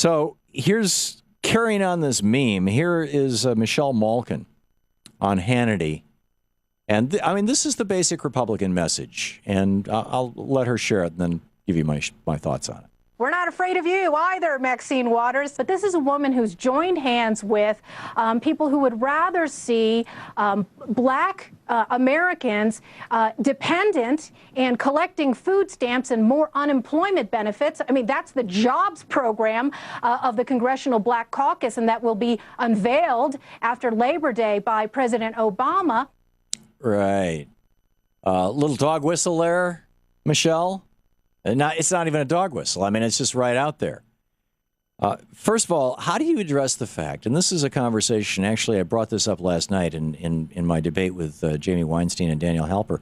So here's carrying on this meme. Here is Michelle Malkin on Hannity. And I mean, this is the basic Republican message. And I'll let her share it and then give you my thoughts on it. We're not afraid of you either, Maxine Waters. But this is a woman who's joined hands with people who would rather see black Americans dependent and collecting food stamps and more unemployment benefits. I mean, that's the jobs program of the Congressional Black Caucus, and that will be unveiled after Labor Day by President Obama. Right. Little dog whistle there, Michelle. It's not even a dog whistle. I mean, it's just right out there. First of all, how do you address the fact, and this is a conversation, actually, I brought this up last night in my debate with Jamie Weinstein and Daniel Halper.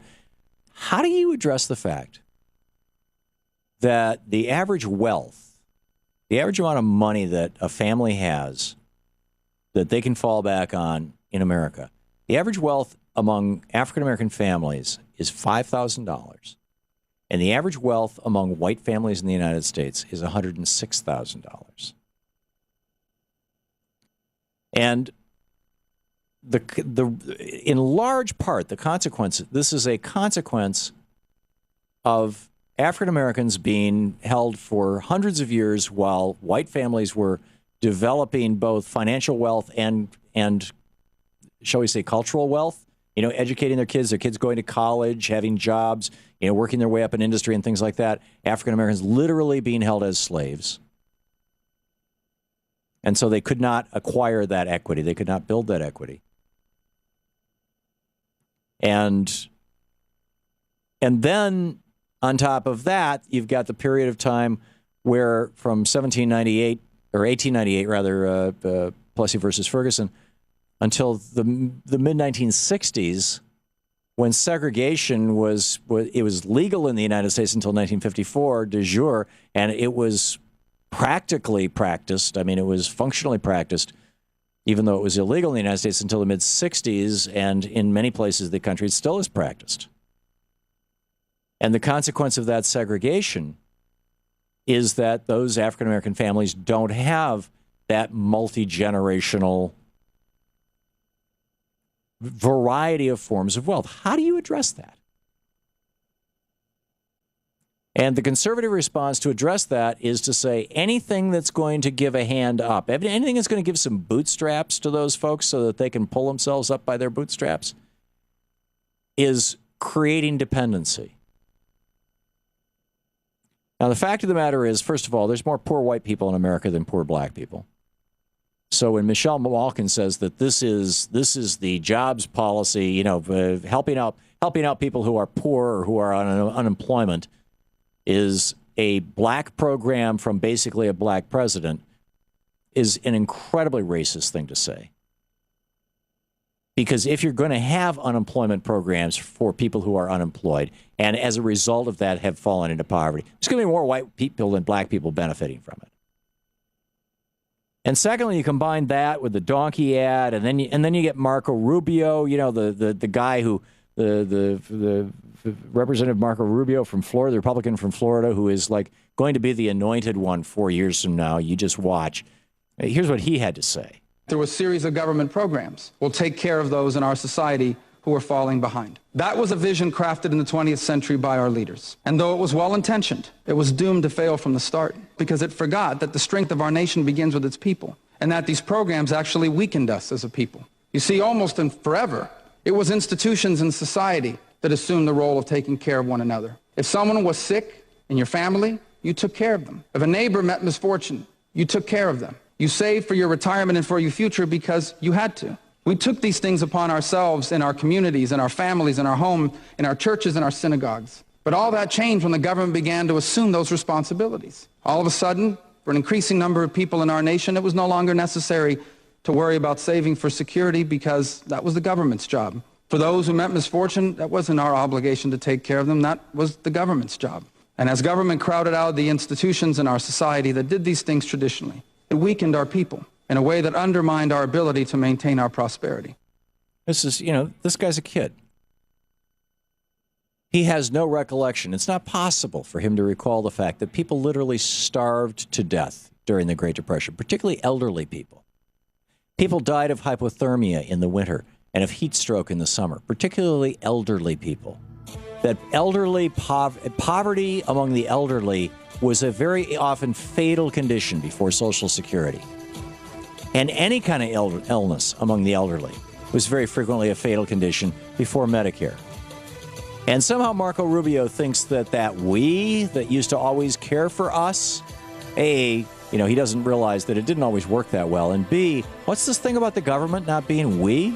How do you address the fact that the average wealth, the average amount of money that a family has that they can fall back on in America, the average wealth among African-American families is $5,000. And the average wealth among white families in the United States is $106,000. And in large part, the consequence, this is a consequence of African Americans being held for hundreds of years while white families were developing both financial wealth and shall we say, cultural wealth. You know, educating their kids going to college, having jobs, you know, working their way up in industry and things like that. African Americans literally being held as slaves. And so they could not acquire that equity. They could not build that equity. And then on top of that, you've got the period of time where from 1798 or 1898 rather, Plessy versus Ferguson, until the mid-1960s, when segregation was legal in the United States until 1954, de jure, and it was practically practiced. I mean, it was functionally practiced, even though it was illegal in the United States until the mid-60s, and in many places of the country, it still is practiced. And the consequence of that segregation is that those African-American families don't have that multi-generational variety of forms of wealth. How do you address that? And the conservative response to address that is to say anything that's going to give a hand up, anything that's going to give some bootstraps to those folks so that they can pull themselves up by their bootstraps, is creating dependency. Now, the fact of the matter is, first of all, there's more poor white people in America than poor black people. So when Michelle Malkin says that this is the jobs policy, you know, helping out people who are poor or who are on unemployment, is a black program from basically a black president, is an incredibly racist thing to say. Because if you're going to have unemployment programs for people who are unemployed, and as a result of that have fallen into poverty, there's going to be more white people than black people benefiting from it. And secondly, you combine that with the donkey ad, and then you get Marco Rubio, you know, the guy who the Representative Marco Rubio from Florida, the Republican from Florida, who is like going to be the anointed one 4 years from now. You just watch. Here's what he had to say. Through a series of government programs, we'll take care of those in our society who are falling behind. That was a vision crafted in the 20th century by our leaders. And though it was well-intentioned, it was doomed to fail from the start because it forgot that the strength of our nation begins with its people and that these programs actually weakened us as a people. You see, almost and forever, it was institutions in society that assumed the role of taking care of one another. If someone was sick in your family, you took care of them. If a neighbor met misfortune, you took care of them. You saved for your retirement and for your future because you had to. We took these things upon ourselves in our communities, in our families, in our home, in our churches, in our synagogues. But all that changed when the government began to assume those responsibilities. All of a sudden, for an increasing number of people in our nation, it was no longer necessary to worry about saving for security because that was the government's job. For those who met misfortune, that wasn't our obligation to take care of them. That was the government's job. And as government crowded out the institutions in our society that did these things traditionally, it weakened our people in a way that undermined our ability to maintain our prosperity. This is, you know, this guy's a kid. He has no recollection. It's not possible for him to recall the fact that people literally starved to death during the Great Depression, particularly elderly people. People died of hypothermia in the winter and of heat stroke in the summer, particularly elderly people. That elderly poverty among the elderly was a very often fatal condition before Social Security. And any kind of illness among the elderly was very frequently a fatal condition before Medicare. And somehow Marco Rubio thinks that we that used to always care for us, A, he doesn't realize that it didn't always work that well. And B, what's this thing about the government not being we?